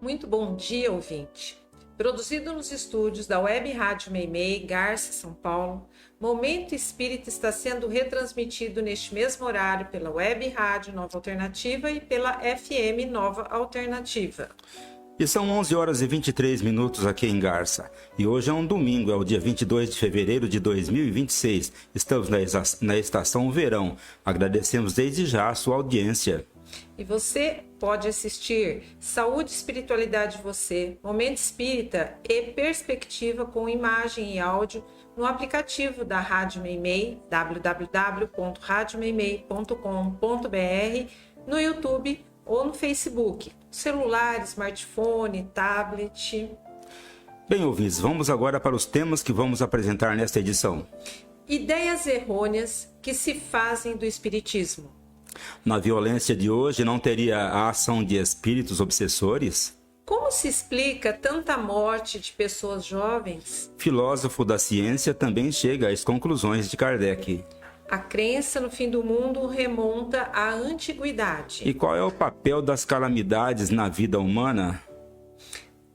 Muito bom dia, ouvinte. Produzido nos estúdios da Web Rádio Meimei, Garça, São Paulo, Momento Espírita está sendo retransmitido neste mesmo horário pela Web Rádio Nova Alternativa e pela FM Nova Alternativa. E são 11 horas e 23 minutos aqui em Garça. E hoje é um domingo, é o dia 22 de fevereiro de 2026. Estamos na estação verão. Agradecemos desde já a sua audiência. E você pode assistir Saúde e Espiritualidade Você, Momento Espírita e Perspectiva com imagem e áudio no aplicativo da Rádio Meimei, www.radiomeimei.com.br, no YouTube ou no Facebook, celular, smartphone, tablet. Bem, ouvintes, vamos agora para os temas que vamos apresentar nesta edição. Ideias errôneas que se fazem do Espiritismo. Na violência de hoje, não teria a ação de espíritos obsessores? Como se explica tanta morte de pessoas jovens? Filósofo da ciência também chega às conclusões de Kardec. A crença no fim do mundo remonta à antiguidade. E qual é o papel das calamidades na vida humana?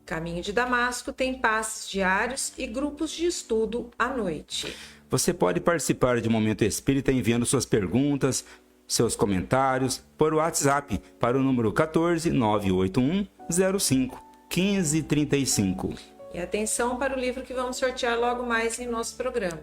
Caminho de Damasco tem passes diários e grupos de estudo à noite. Você pode participar de Momento Espírita enviando suas perguntas, seus comentários por WhatsApp para o número 14 981 05 1535. E atenção para o livro que vamos sortear logo mais em nosso programa.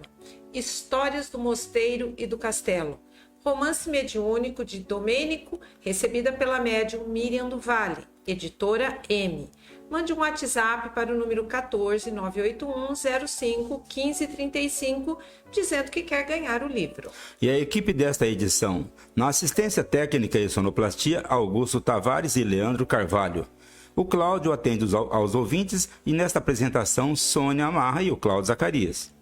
Histórias do Mosteiro e do Castelo. Romance mediúnico de Domênico, recebida pela médium Miriam do Vale, editora M. Mande um WhatsApp para o número 14 981 05 1535, dizendo que quer ganhar o livro. E a equipe desta edição, na assistência técnica e sonoplastia, Augusto Tavares e Leandro Carvalho. O Cláudio atende aos ouvintes e nesta apresentação, Sônia Amarra e o Cláudio Zacarias.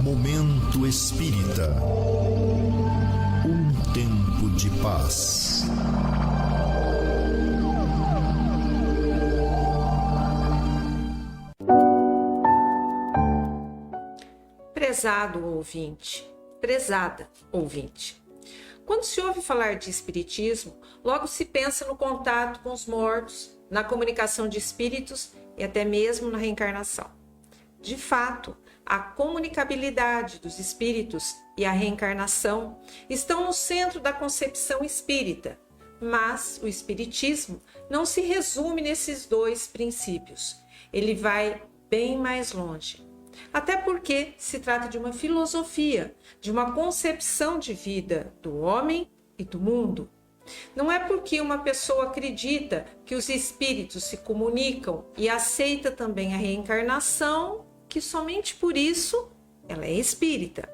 Momento Espírita. Um tempo de paz. Prezado ouvinte, prezada ouvinte. Quando se ouve falar de espiritismo, logo se pensa no contato com os mortos, na comunicação de espíritos e até mesmo na reencarnação. De fato, a comunicabilidade dos espíritos e a reencarnação estão no centro da concepção espírita, mas o espiritismo não se resume nesses dois princípios. Ele vai bem mais longe. Até porque se trata de uma filosofia, de uma concepção de vida do homem e do mundo. Não é porque uma pessoa acredita que os espíritos se comunicam e aceita também a reencarnação que somente por isso ela é espírita.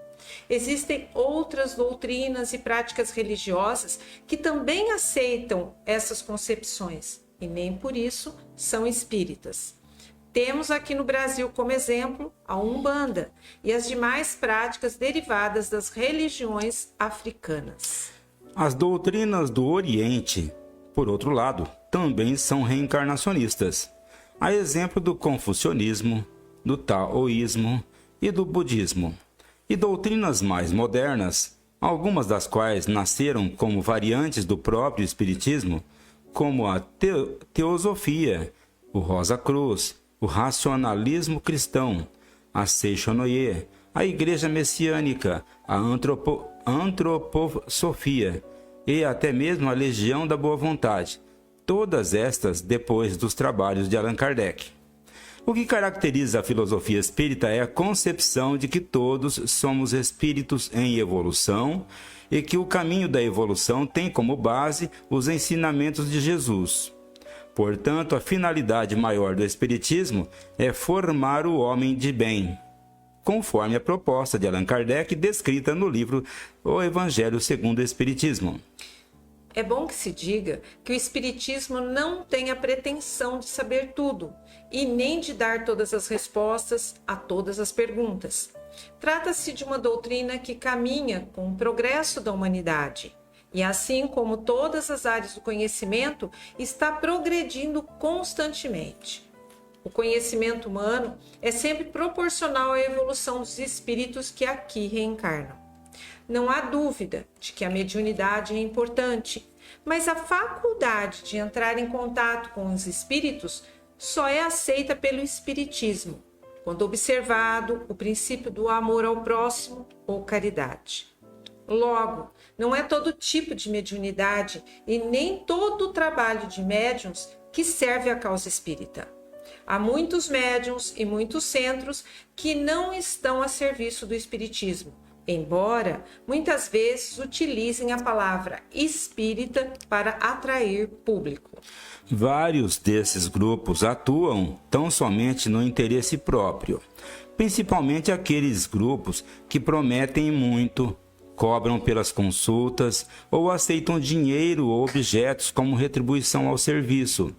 Existem outras doutrinas e práticas religiosas que também aceitam essas concepções e nem por isso são espíritas. Temos aqui no Brasil como exemplo a Umbanda e as demais práticas derivadas das religiões africanas. As doutrinas do Oriente, por outro lado, também são reencarnacionistas. A exemplo do confucionismo, do taoísmo e do budismo. E doutrinas mais modernas, algumas das quais nasceram como variantes do próprio espiritismo, como a teosofia, o Rosa Cruz, o racionalismo cristão, a Seixonoye, a Igreja Messiânica, a Antroposofia e até mesmo a Legião da Boa Vontade, todas estas depois dos trabalhos de Allan Kardec. O que caracteriza a filosofia espírita é a concepção de que todos somos espíritos em evolução e que o caminho da evolução tem como base os ensinamentos de Jesus. Portanto, a finalidade maior do Espiritismo é formar o homem de bem, conforme a proposta de Allan Kardec descrita no livro O Evangelho segundo o Espiritismo. É bom que se diga que o Espiritismo não tem a pretensão de saber tudo e nem de dar todas as respostas a todas as perguntas. Trata-se de uma doutrina que caminha com o progresso da humanidade. E assim como todas as áreas do conhecimento, está progredindo constantemente. O conhecimento humano é sempre proporcional à evolução dos espíritos que aqui reencarnam. Não há dúvida de que a mediunidade é importante, mas a faculdade de entrar em contato com os espíritos só é aceita pelo espiritismo, quando observado o princípio do amor ao próximo ou caridade. Logo, não é todo tipo de mediunidade e nem todo o trabalho de médiuns que serve à causa espírita. Há muitos médiuns e muitos centros que não estão a serviço do espiritismo, embora muitas vezes utilizem a palavra espírita para atrair público. Vários desses grupos atuam tão somente no interesse próprio, principalmente aqueles grupos que prometem muito, cobram pelas consultas ou aceitam dinheiro ou objetos como retribuição ao serviço.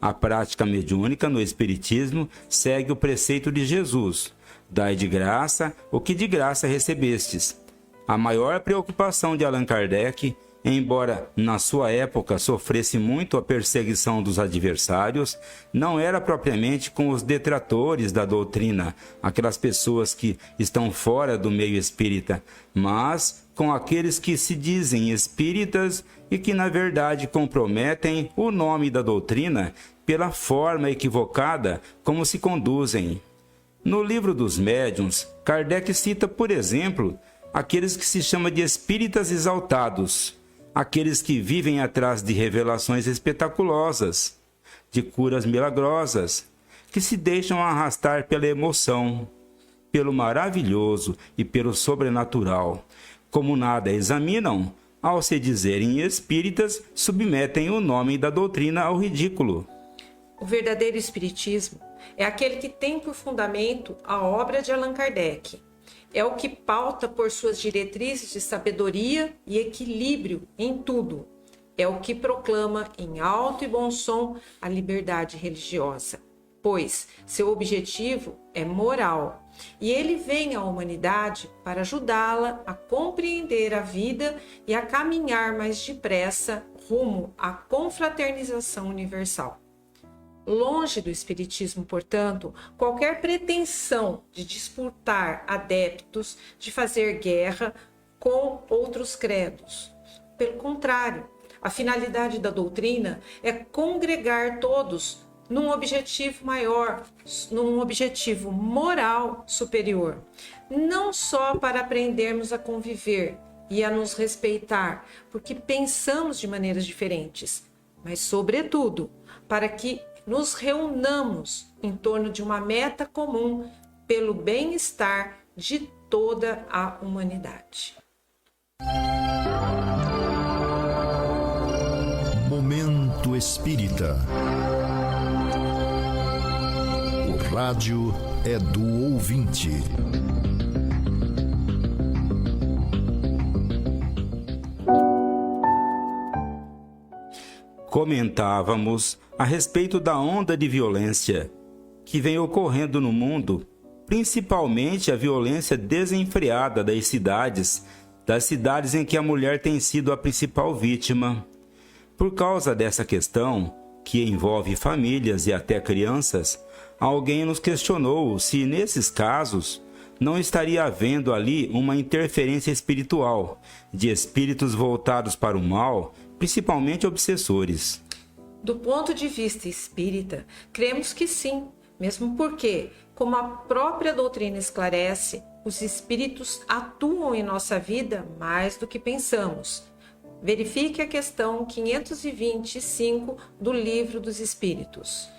A prática mediúnica no Espiritismo segue o preceito de Jesus: dai de graça o que de graça recebestes. A maior preocupação de Allan Kardec, embora na sua época sofresse muito a perseguição dos adversários, não era propriamente com os detratores da doutrina, aquelas pessoas que estão fora do meio espírita, mas com aqueles que se dizem espíritas e que na verdade comprometem o nome da doutrina pela forma equivocada como se conduzem. No livro dos médiuns, Kardec cita, por exemplo, aqueles que se chama de espíritas exaltados, aqueles que vivem atrás de revelações espetaculosas, de curas milagrosas, que se deixam arrastar pela emoção, pelo maravilhoso e pelo sobrenatural. Como nada examinam, ao se dizerem espíritas, submetem o nome da doutrina ao ridículo. O verdadeiro espiritismo é aquele que tem por fundamento a obra de Allan Kardec. É o que pauta por suas diretrizes de sabedoria e equilíbrio em tudo. É o que proclama em alto e bom som a liberdade religiosa, pois seu objetivo é moral e ele vem à humanidade para ajudá-la a compreender a vida e a caminhar mais depressa rumo à confraternização universal. Longe do espiritismo, portanto, qualquer pretensão de disputar adeptos, de fazer guerra com outros credos. Pelo contrário, a finalidade da doutrina é congregar todos num objetivo maior, num objetivo moral superior, não só para aprendermos a conviver e a nos respeitar, porque pensamos de maneiras diferentes, mas, sobretudo, para que nos reunamos em torno de uma meta comum pelo bem-estar de toda a humanidade. Momento Espírita. O rádio é do ouvinte. Comentávamos a respeito da onda de violência que vem ocorrendo no mundo, principalmente a violência desenfreada das cidades em que a mulher tem sido a principal vítima. Por causa dessa questão, que envolve famílias e até crianças, alguém nos questionou se, nesses casos, não estaria havendo ali uma interferência espiritual, de espíritos voltados para o mal, principalmente obsessores. Do ponto de vista espírita, cremos que sim, mesmo porque, como a própria doutrina esclarece, os espíritos atuam em nossa vida mais do que pensamos. Verifique a questão 525 do Livro dos Espíritos.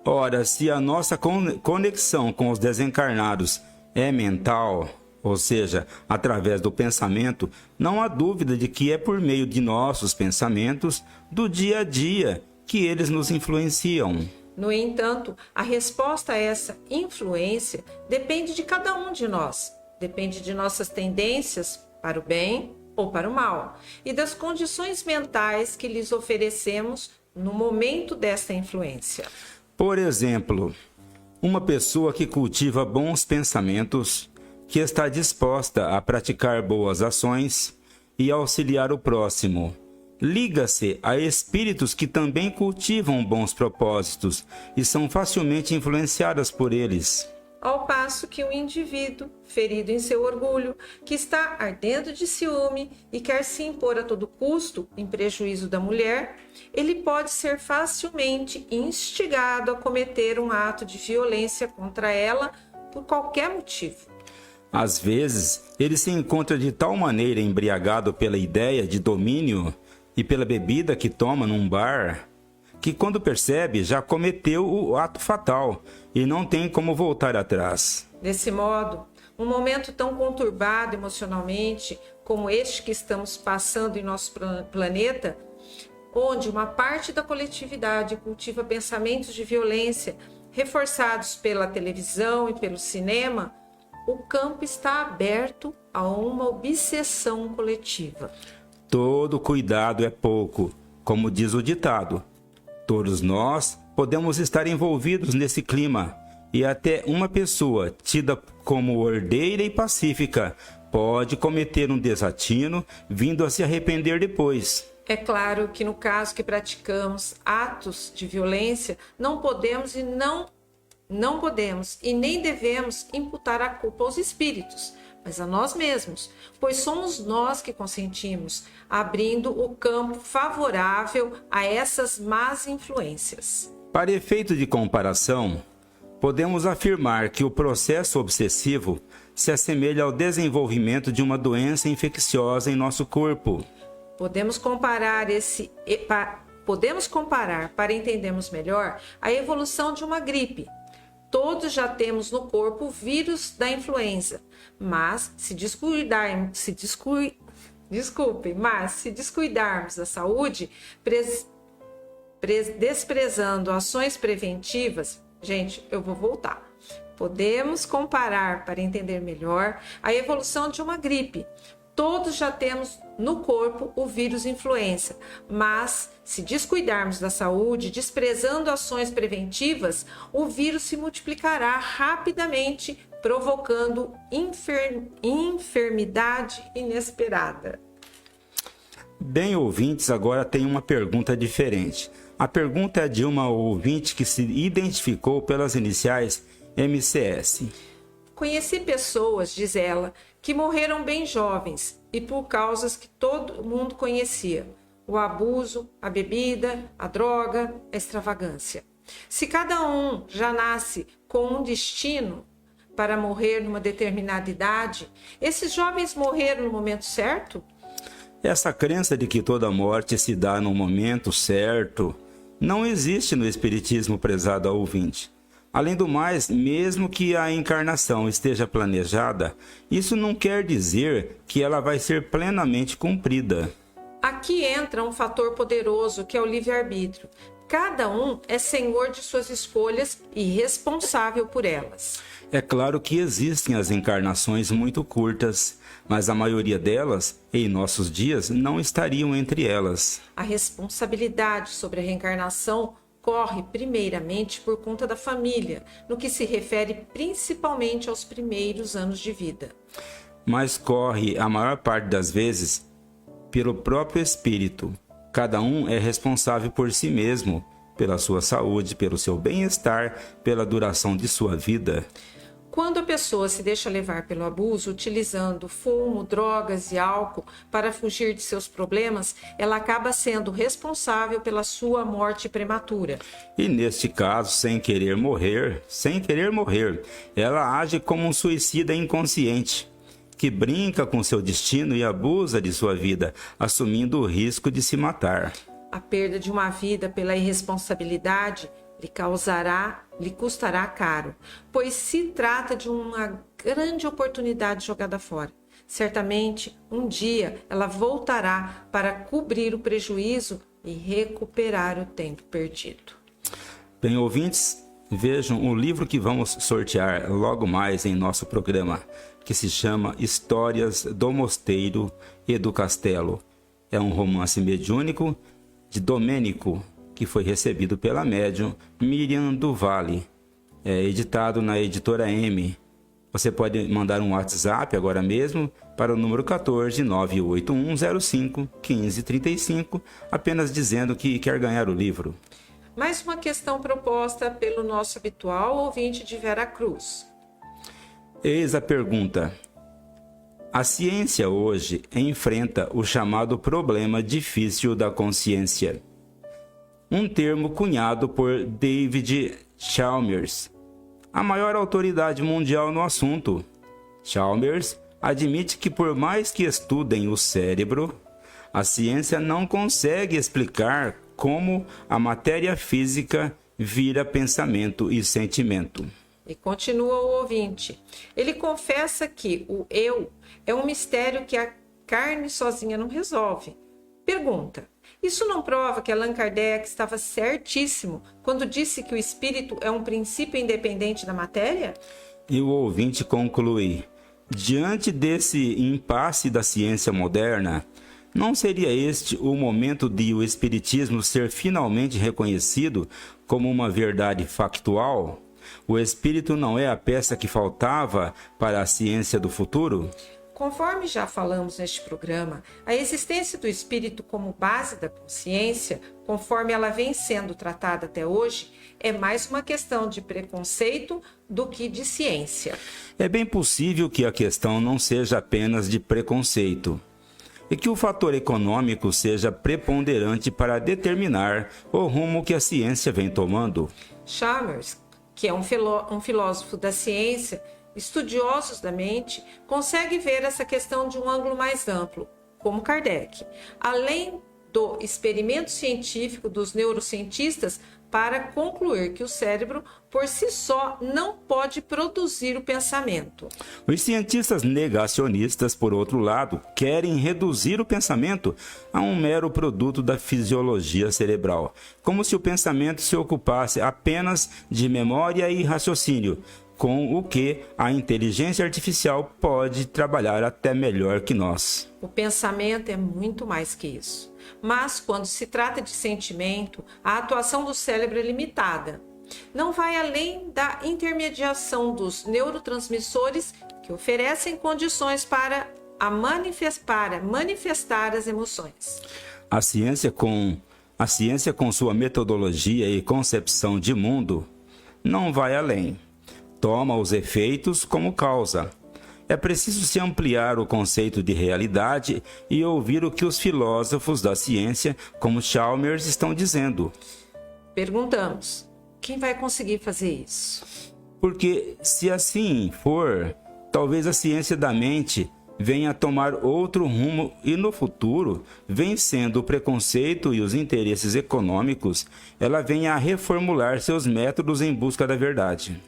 Ora, se a nossa conexão com os desencarnados é mental, ou seja, através do pensamento, não há dúvida de que é por meio de nossos pensamentos, do dia a dia, que eles nos influenciam. No entanto, a resposta a essa influência depende de cada um de nós, depende de nossas tendências para o bem ou para o mal, e das condições mentais que lhes oferecemos no momento desta influência. Por exemplo, uma pessoa que cultiva bons pensamentos, que está disposta a praticar boas ações e auxiliar o próximo, liga-se a espíritos que também cultivam bons propósitos e são facilmente influenciadas por eles. ao passo que um indivíduo, ferido em seu orgulho, que está ardendo de ciúme e quer se impor a todo custo em prejuízo da mulher, ele pode ser facilmente instigado a cometer um ato de violência contra ela por qualquer motivo. Às vezes, ele se encontra de tal maneira embriagado pela ideia de domínio e pela bebida que toma num bar, que quando percebe já cometeu o ato fatal e não tem como voltar atrás. Desse modo, um momento tão conturbado emocionalmente como este que estamos passando em nosso planeta, onde uma parte da coletividade cultiva pensamentos de violência reforçados pela televisão e pelo cinema, o campo está aberto a uma obsessão coletiva. Todo cuidado é pouco, como diz o ditado. Todos nós podemos estar envolvidos nesse clima e até uma pessoa tida como ordeira e pacífica pode cometer um desatino vindo a se arrepender depois. É claro que no caso que praticamos atos de violência, não podemos e nem devemos imputar a culpa aos espíritos, mas a nós mesmos, pois somos nós que consentimos, abrindo o campo favorável a essas más influências. Para efeito de comparação, podemos afirmar que o processo obsessivo se assemelha ao desenvolvimento de uma doença infecciosa em nosso corpo. Podemos comparar, para entendermos melhor, a evolução de uma gripe. Todos já temos no corpo o vírus da influenza, mas se descuidarmos da saúde, desprezando ações preventivas, Podemos comparar, para entender melhor, a evolução de uma gripe. Todos já temos no corpo o vírus influenza, mas se descuidarmos da saúde, desprezando ações preventivas, o vírus se multiplicará rapidamente, provocando enfermidade inesperada. Bem, ouvintes, agora tem uma pergunta diferente. A pergunta é de uma ouvinte que se identificou pelas iniciais MCS. Conheci pessoas, diz ela, que morreram bem jovens e por causas que todo mundo conhecia: o abuso, a bebida, a droga, a extravagância. Se cada um já nasce com um destino para morrer numa determinada idade, esses jovens morreram no momento certo? Essa crença de que toda morte se dá no momento certo não existe no Espiritismo, prezado ouvinte. Além do mais, mesmo que a encarnação esteja planejada, isso não quer dizer que ela vai ser plenamente cumprida. Aqui entra um fator poderoso que é o livre-arbítrio. Cada um é senhor de suas escolhas e responsável por elas. É claro que existem as encarnações muito curtas, mas a maioria delas, em nossos dias, não estariam entre elas. A responsabilidade sobre a reencarnação corre primeiramente por conta da família, no que se refere principalmente aos primeiros anos de vida. Mas corre, a maior parte das vezes, pelo próprio espírito. Cada um é responsável por si mesmo, pela sua saúde, pelo seu bem-estar, pela duração de sua vida. Quando a pessoa se deixa levar pelo abuso, utilizando fumo, drogas e álcool para fugir de seus problemas, ela acaba sendo responsável pela sua morte prematura. E neste caso, sem querer morrer, ela age como um suicida inconsciente, que brinca com seu destino e abusa de sua vida, assumindo o risco de se matar. A perda de uma vida pela irresponsabilidade lhe custará caro, pois se trata de uma grande oportunidade jogada fora. Certamente, um dia ela voltará para cobrir o prejuízo e recuperar o tempo perdido. Bem, ouvintes, vejam o livro que vamos sortear logo mais em nosso programa, que se chama Histórias do Mosteiro e do Castelo. É um romance mediúnico de Domênico, que foi recebido pela médium Miriam do Vale. É editado na editora M. Você pode mandar um WhatsApp agora mesmo para o número 14 98105 1535, apenas dizendo que quer ganhar o livro. Mais uma questão proposta pelo nosso habitual ouvinte de Vera Cruz. Eis a pergunta. A ciência hoje enfrenta o chamado problema difícil da consciência. Um termo cunhado por David Chalmers, a maior autoridade mundial no assunto. Chalmers admite que por mais que estudem o cérebro, a ciência não consegue explicar como a matéria física vira pensamento e sentimento. E continua o ouvinte. Ele confessa que o eu é um mistério que a carne sozinha não resolve. Pergunta: isso não prova que Allan Kardec estava certíssimo quando disse que o espírito é um princípio independente da matéria? E o ouvinte conclui: diante desse impasse da ciência moderna, não seria este o momento de o espiritismo ser finalmente reconhecido como uma verdade factual? O espírito não é a peça que faltava para a ciência do futuro? Conforme já falamos neste programa, a existência do espírito como base da consciência, conforme ela vem sendo tratada até hoje, é mais uma questão de preconceito do que de ciência. É bem possível que a questão não seja apenas de preconceito, e que o fator econômico seja preponderante para determinar o rumo que a ciência vem tomando. Chalmers, que é um filósofo da ciência, estudiosos da mente, consegue ver essa questão de um ângulo mais amplo, como Kardec, além do experimento científico dos neurocientistas para concluir que o cérebro, por si só, não pode produzir o pensamento. Os cientistas negacionistas, por outro lado, querem reduzir o pensamento a um mero produto da fisiologia cerebral, como se o pensamento se ocupasse apenas de memória e raciocínio, com o que a inteligência artificial pode trabalhar até melhor que nós. O pensamento é muito mais que isso. Mas, quando se trata de sentimento, a atuação do cérebro é limitada. Não vai além da intermediação dos neurotransmissores que oferecem condições para manifestar as emoções. A ciência, com sua metodologia e concepção de mundo, não vai além. Toma os efeitos como causa. É preciso se ampliar o conceito de realidade e ouvir o que os filósofos da ciência, como Chalmers, estão dizendo. Perguntamos: quem vai conseguir fazer isso? Porque, se assim for, talvez a ciência da mente venha a tomar outro rumo e, no futuro, vencendo o preconceito e os interesses econômicos, ela venha a reformular seus métodos em busca da verdade.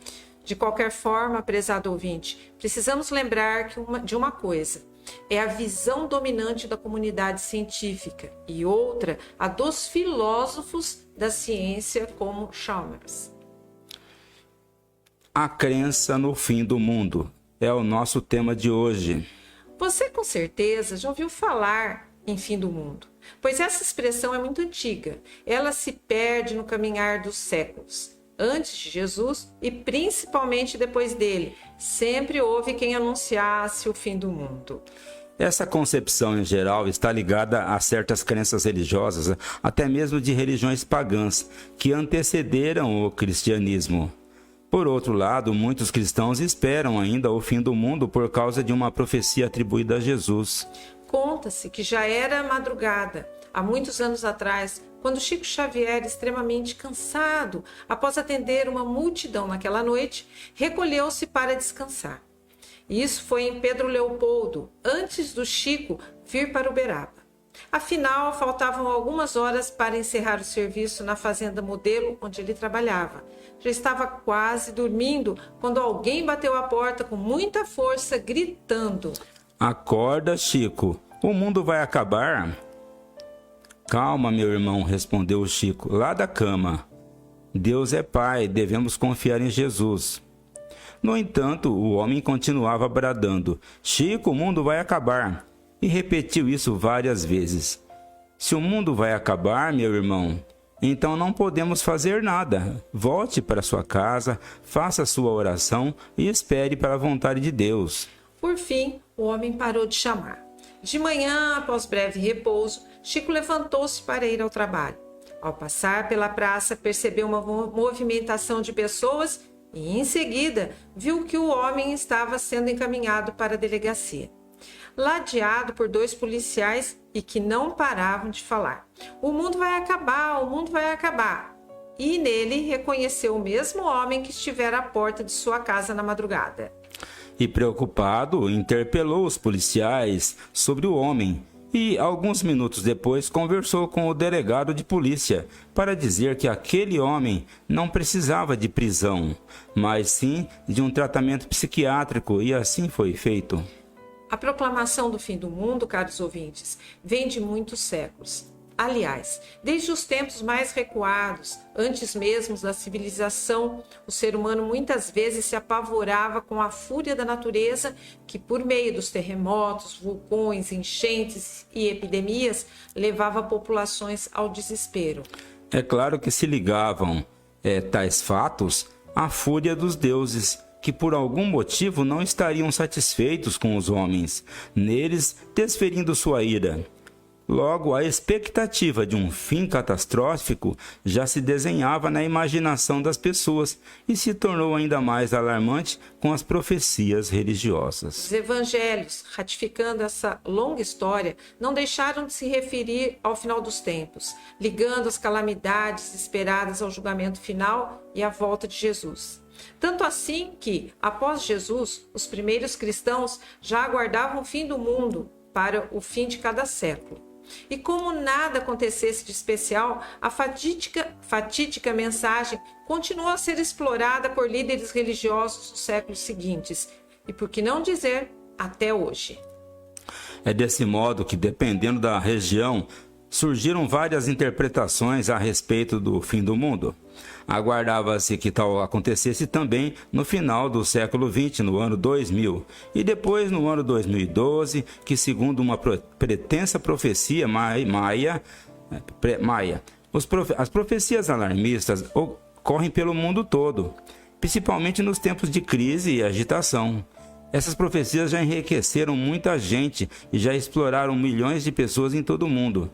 De qualquer forma, prezado ouvinte, precisamos lembrar de uma coisa: é a visão dominante da comunidade científica e outra, a dos filósofos da ciência como Chalmers. A crença no fim do mundo é o nosso tema de hoje. Você com certeza já ouviu falar em fim do mundo, pois essa expressão é muito antiga. Ela se perde no caminhar dos séculos. Antes de Jesus e principalmente depois dele, sempre houve quem anunciasse o fim do mundo. Essa concepção em geral está ligada a certas crenças religiosas, até mesmo de religiões pagãs, que antecederam o cristianismo. Por outro lado, muitos cristãos esperam ainda o fim do mundo por causa de uma profecia atribuída a Jesus. Conta-se que já era madrugada, há muitos anos atrás, quando Chico Xavier, extremamente cansado, após atender uma multidão naquela noite, recolheu-se para descansar. Isso foi em Pedro Leopoldo, antes do Chico vir para Uberaba. Afinal, faltavam algumas horas para encerrar o serviço na fazenda modelo onde ele trabalhava. Já estava quase dormindo quando alguém bateu à porta com muita força, gritando: "Acorda, Chico, o mundo vai acabar." "Calma, meu irmão", respondeu o Chico, lá da cama. "Deus é Pai, devemos confiar em Jesus." No entanto, o homem continuava bradando: "Chico, o mundo vai acabar." E repetiu isso várias vezes. "Se o mundo vai acabar, meu irmão, então não podemos fazer nada. Volte para sua casa, faça sua oração e espere para a vontade de Deus." Por fim, o homem parou de chamar. De manhã, após breve repouso, Chico levantou-se para ir ao trabalho. Ao passar pela praça, percebeu uma movimentação de pessoas e, em seguida, viu que o homem estava sendo encaminhado para a delegacia, ladeado por 2 policiais e que não paravam de falar: "O mundo vai acabar, o mundo vai acabar." E nele reconheceu o mesmo homem que estivera à porta de sua casa na madrugada. E preocupado, interpelou os policiais sobre o homem e, alguns minutos depois, conversou com o delegado de polícia para dizer que aquele homem não precisava de prisão, mas sim de um tratamento psiquiátrico, e assim foi feito. A proclamação do fim do mundo, caros ouvintes, vem de muitos séculos. Aliás, desde os tempos mais recuados, antes mesmo da civilização, o ser humano muitas vezes se apavorava com a fúria da natureza que, por meio dos terremotos, vulcões, enchentes e epidemias, levava populações ao desespero. É claro que se ligavam tais fatos à fúria dos deuses, que por algum motivo não estariam satisfeitos com os homens, neles desferindo sua ira. Logo, a expectativa de um fim catastrófico já se desenhava na imaginação das pessoas e se tornou ainda mais alarmante com as profecias religiosas. Os evangelhos, ratificando essa longa história, não deixaram de se referir ao final dos tempos, ligando as calamidades esperadas ao julgamento final e à volta de Jesus. Tanto assim que, após Jesus, os primeiros cristãos já aguardavam o fim do mundo para o fim de cada século. E como nada acontecesse de especial, a fatídica mensagem continuou a ser explorada por líderes religiosos dos séculos seguintes, e por que não dizer, até hoje. É desse modo que, dependendo da região, surgiram várias interpretações a respeito do fim do mundo. Aguardava-se que tal acontecesse também no final do século XX, no ano 2000, e depois no ano 2012, que, segundo uma pretensa profecia maia, as profecias alarmistas ocorrem pelo mundo todo, principalmente nos tempos de crise e agitação. Essas profecias já enriqueceram muita gente e já exploraram milhões de pessoas em todo o mundo.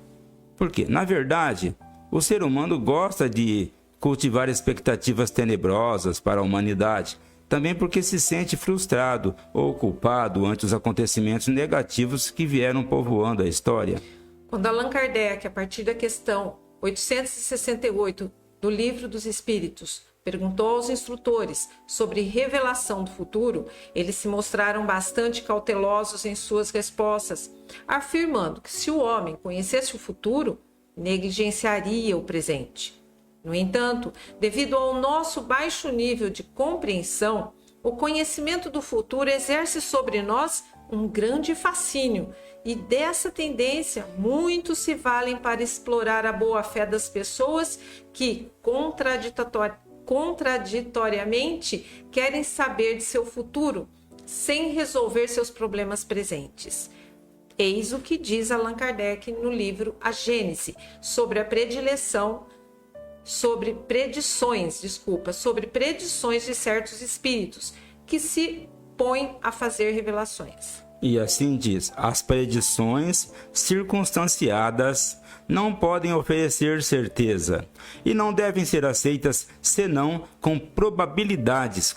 Porque, na verdade, o ser humano gosta de cultivar expectativas tenebrosas para a humanidade, também porque se sente frustrado ou culpado ante os acontecimentos negativos que vieram povoando a história. Quando Allan Kardec, a partir da questão 868 do Livro dos Espíritos, perguntou aos instrutores sobre revelação do futuro, eles se mostraram bastante cautelosos em suas respostas, afirmando que se o homem conhecesse o futuro, negligenciaria o presente. No entanto, devido ao nosso baixo nível de compreensão, o conhecimento do futuro exerce sobre nós um grande fascínio, e dessa tendência muitos se valem para explorar a boa-fé das pessoas que, contraditoriamente, querem saber de seu futuro, sem resolver seus problemas presentes. Eis o que diz Allan Kardec no livro A Gênese, sobre predições de certos espíritos que se põem a fazer revelações. E assim diz: as predições circunstanciadas não podem oferecer certeza e não devem ser aceitas senão como probabilidades,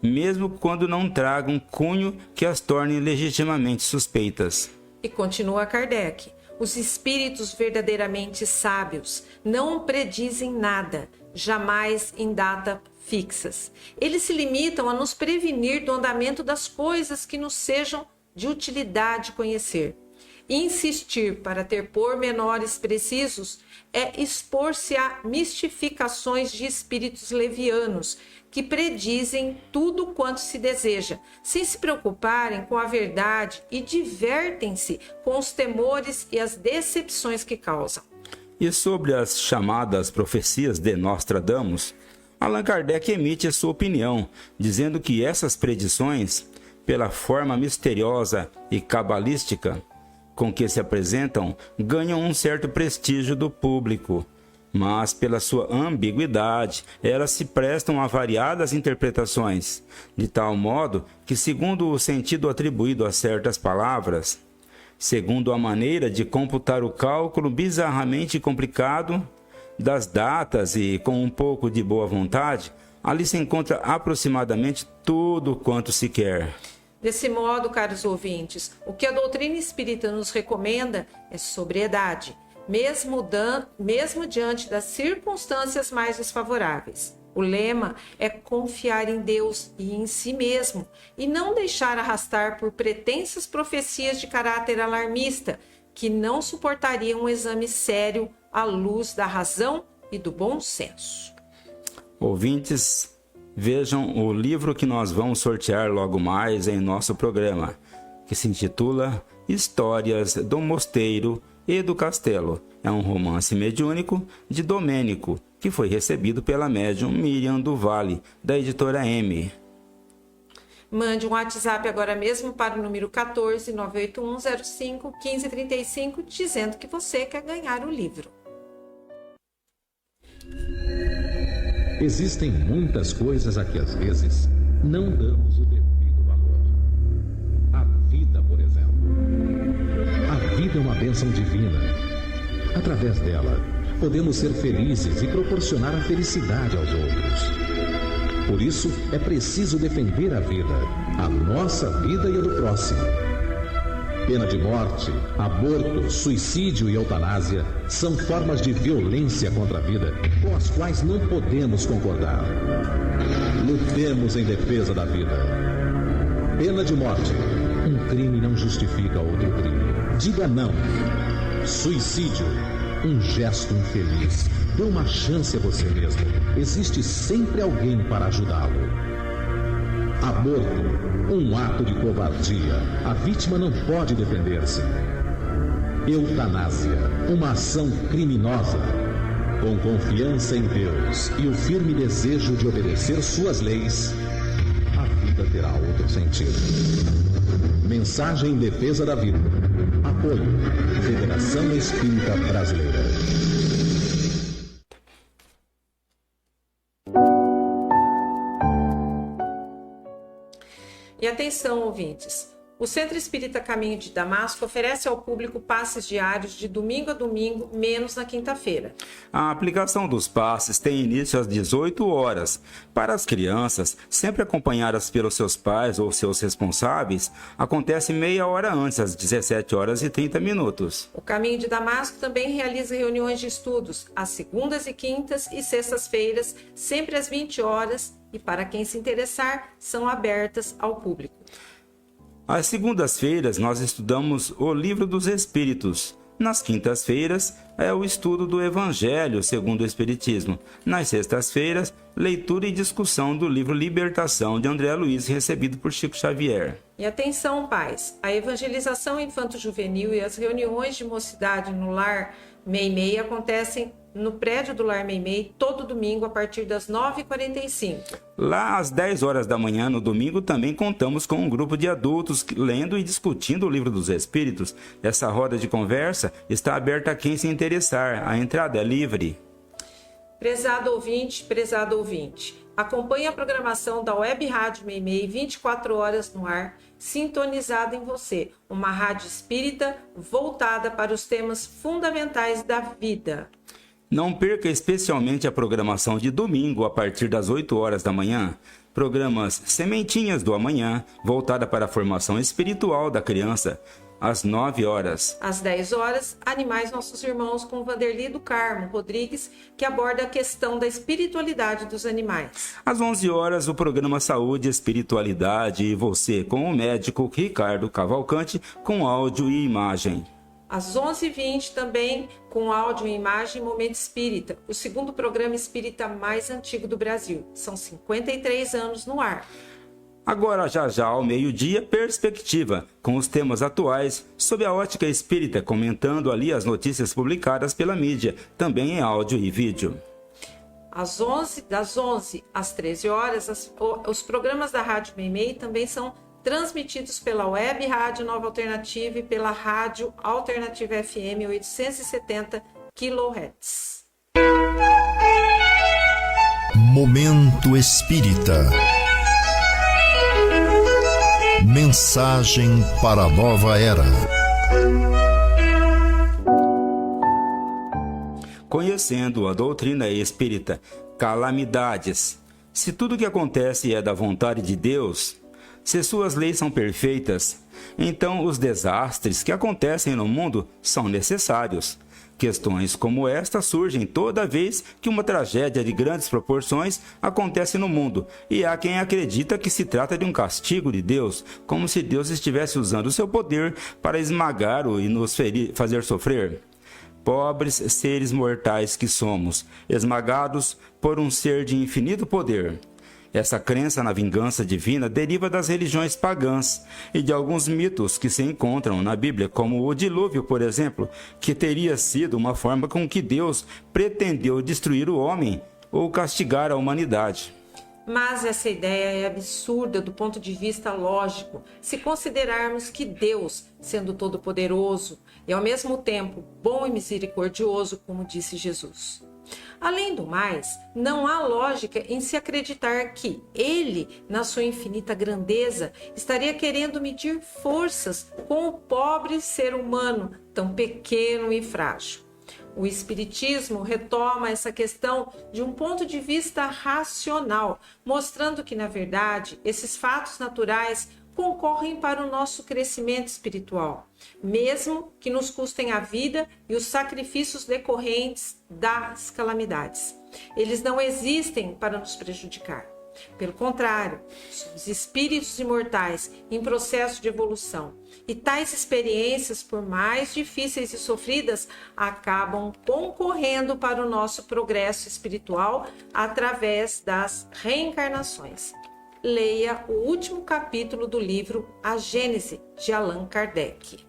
mesmo quando não tragam cunho que as torne legitimamente suspeitas. E continua Kardec: os espíritos verdadeiramente sábios não predizem nada, jamais em data fixas. Eles se limitam a nos prevenir do andamento das coisas que nos sejam de utilidade conhecer. Insistir para ter pormenores precisos é expor-se a mistificações de espíritos levianos que predizem tudo quanto se deseja, sem se preocuparem com a verdade, e divertem-se com os temores e as decepções que causam. E sobre as chamadas profecias de Nostradamus, Allan Kardec emite a sua opinião, dizendo que essas predições, pela forma misteriosa e cabalística com que se apresentam, ganham um certo prestígio do público, mas pela sua ambiguidade, elas se prestam a variadas interpretações, de tal modo que, segundo o sentido atribuído a certas palavras, segundo a maneira de computar o cálculo bizarramente complicado das datas e com um pouco de boa vontade, Ali se encontra aproximadamente tudo quanto se quer. Desse modo, caros ouvintes, o que a doutrina espírita nos recomenda é sobriedade, mesmo diante das circunstâncias mais desfavoráveis. O lema é confiar em Deus e em si mesmo, e não deixar arrastar por pretensas profecias de caráter alarmista, que não suportariam um exame sério à luz da razão e do bom senso. Ouvintes, vejam o livro que nós vamos sortear logo mais em nosso programa, que se intitula Histórias do Mosteiro e do Castelo. É um romance mediúnico de Domênico, que foi recebido pela médium Miriam do Vale, da editora M. Mande um WhatsApp agora mesmo para o número 14 98105 1535, dizendo que você quer ganhar o livro. Existem muitas coisas a que às vezes não damos o devido valor. A vida, por exemplo. A vida é uma bênção divina. Através dela, podemos ser felizes e proporcionar a felicidade aos outros. Por isso, é preciso defender a vida, a nossa vida e a do próximo. Pena de morte, aborto, suicídio e eutanásia são formas de violência contra a vida com as quais não podemos concordar. Lutemos em defesa da vida. Pena de morte. Um crime não justifica outro crime. Diga não. Suicídio. Um gesto infeliz. Dê uma chance a você mesmo. Existe sempre alguém para ajudá-lo. Aborto, um ato de covardia. A vítima não pode defender-se. Eutanásia, uma ação criminosa. Com confiança em Deus e o firme desejo de obedecer suas leis, a vida terá outro sentido. Mensagem em defesa da vida. Apoio. Federação Espírita Brasileira. E atenção, ouvintes! O Centro Espírita Caminho de Damasco oferece ao público passes diários de domingo a domingo, menos na quinta-feira. A aplicação dos passes tem início às 18 horas. Para as crianças, sempre acompanhadas pelos seus pais ou seus responsáveis, acontece meia hora antes, às 17 horas e 30 minutos. O Caminho de Damasco também realiza reuniões de estudos às segundas e quintas e sextas-feiras, sempre às 20 horas, e para quem se interessar, são abertas ao público. Às segundas-feiras, nós estudamos o Livro dos Espíritos. Nas quintas-feiras, é o estudo do Evangelho segundo o Espiritismo. Nas sextas-feiras, leitura e discussão do livro Libertação, de André Luiz, recebido por Chico Xavier. E atenção, pais! A evangelização infanto-juvenil e as reuniões de mocidade no Lar Meimei acontecem no prédio do Lar Meimei todo domingo a partir das 9h45. Lá às 10 horas da manhã no domingo também contamos com um grupo de adultos lendo e discutindo o Livro dos Espíritos. Essa roda de conversa está aberta a quem se interessar. A entrada é livre. Prezado ouvinte, acompanhe a programação da Web Rádio Meimei 24 horas no ar, sintonizada em você, uma rádio espírita voltada para os temas fundamentais da vida. Não perca especialmente a programação de domingo a partir das 8 horas da manhã. Programas Sementinhas do Amanhã, voltada para a formação espiritual da criança, às 9 horas. Às 10 horas, Animais Nossos Irmãos com Vanderli do Carmo Rodrigues, que aborda a questão da espiritualidade dos animais. Às 11 horas, o programa Saúde, Espiritualidade e Você, com o médico Ricardo Cavalcante, com áudio e imagem. Às 11h20 também, com áudio e imagem, Momento Espírita, o segundo programa espírita mais antigo do Brasil. São 53 anos no ar. Agora, já ao meio-dia, Perspectiva, com os temas atuais, sob a ótica espírita, comentando ali as notícias publicadas pela mídia, também em áudio e vídeo. Das 11 às 13 horas, os programas da Rádio Meimei também são transmitidos pela Web Rádio Nova Alternativa e pela Rádio Alternativa FM 870 kHz. Momento Espírita. Mensagem para a nova era. Conhecendo a doutrina espírita, calamidades. Se tudo o que acontece é da vontade de Deus, se suas leis são perfeitas, então os desastres que acontecem no mundo são necessários. Questões como esta surgem toda vez que uma tragédia de grandes proporções acontece no mundo, e há quem acredita que se trata de um castigo de Deus, como se Deus estivesse usando o seu poder para esmagar-o e nos fazer sofrer. Pobres seres mortais que somos, esmagados por um ser de infinito poder. Essa crença na vingança divina deriva das religiões pagãs e de alguns mitos que se encontram na Bíblia, como o dilúvio, por exemplo, que teria sido uma forma com que Deus pretendeu destruir o homem ou castigar a humanidade. Mas essa ideia é absurda do ponto de vista lógico, se considerarmos que Deus, sendo todo-poderoso e ao mesmo tempo bom e misericordioso, como disse Jesus. Além do mais, não há lógica em se acreditar que Ele, na sua infinita grandeza, estaria querendo medir forças com o pobre ser humano, tão pequeno e frágil. O Espiritismo retoma essa questão de um ponto de vista racional, mostrando que, na verdade, esses fatos naturais concorrem para o nosso crescimento espiritual, mesmo que nos custem a vida e os sacrifícios decorrentes das calamidades. Eles não existem para nos prejudicar. Pelo contrário, somos espíritos imortais em processo de evolução, e tais experiências, por mais difíceis e sofridas, acabam concorrendo para o nosso progresso espiritual através das reencarnações. Leia o último capítulo do livro A Gênese, de Allan Kardec.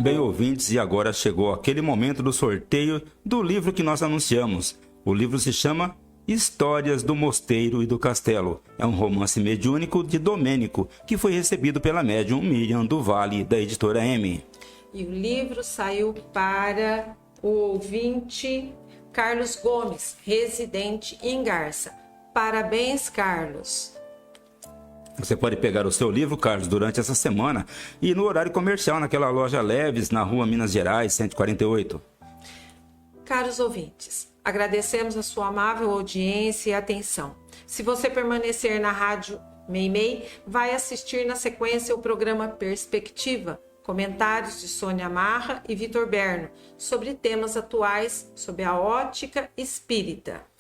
Bem, ouvintes, e agora chegou aquele momento do sorteio do livro que nós anunciamos. O livro se chama Histórias do Mosteiro e do Castelo. É um romance mediúnico de Domênico, que foi recebido pela médium Miriam do Vale, da editora M. E o livro saiu para o ouvinte Carlos Gomes, residente em Garça. Parabéns, Carlos. Você pode pegar o seu livro, Carlos, durante essa semana e no horário comercial naquela loja Leves, na rua Minas Gerais, 148. Caros ouvintes, agradecemos a sua amável audiência e atenção. Se você permanecer na Rádio Meimei, vai assistir na sequência o programa Perspectiva, comentários de Sônia Marra e Vitor Berno, sobre temas atuais sob a ótica espírita.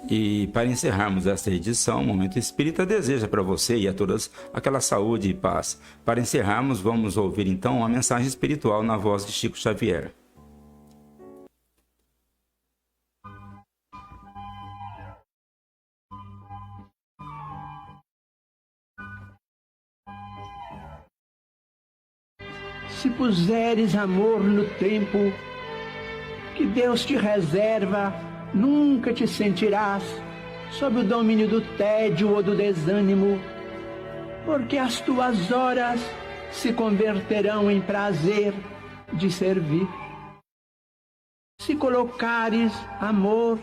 E para encerrarmos esta edição, o Momento Espírita deseja para você e a todos aquela saúde e paz. Para encerrarmos, vamos ouvir então uma mensagem espiritual na voz de Chico Xavier. Se puseres amor no tempo que Deus te reserva, nunca te sentirás sob o domínio do tédio ou do desânimo, porque as tuas horas se converterão em prazer de servir. Se colocares amor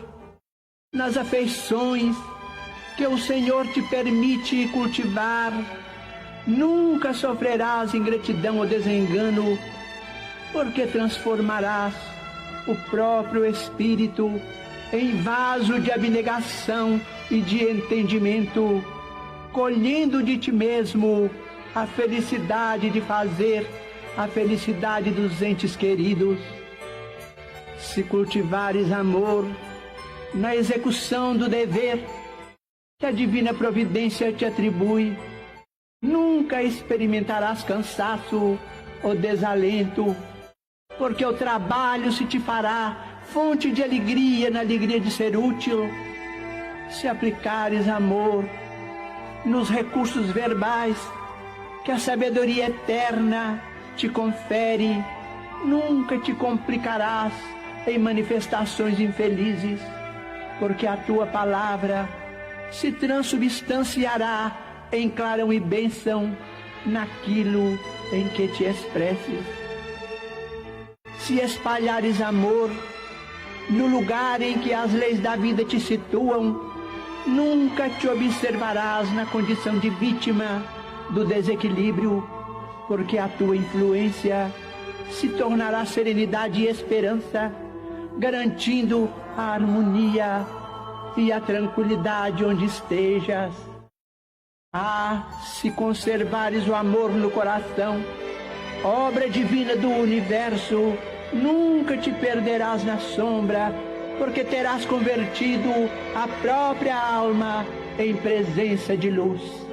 nas afeições que o Senhor te permite cultivar, nunca sofrerás ingratidão ou desengano, porque transformarás o próprio Espírito em vaso de abnegação e de entendimento, colhendo de ti mesmo a felicidade de fazer a felicidade dos entes queridos. Se cultivares amor na execução do dever que a divina providência te atribui, nunca experimentarás cansaço ou desalento, porque o trabalho se te fará fonte de alegria na alegria de ser útil. Se aplicares amor nos recursos verbais que a sabedoria eterna te confere, nunca te complicarás em manifestações infelizes, porque a tua palavra se transubstanciará em clarão e bênção naquilo em que te expresses. Se espalhares amor no lugar em que as leis da vida te situam, nunca te observarás na condição de vítima do desequilíbrio, porque a tua influência se tornará serenidade e esperança garantindo a harmonia e a tranquilidade onde estejas. Se conservares o amor no coração, obra divina do universo, nunca te perderás na sombra, porque terás convertido a própria alma em presença de luz.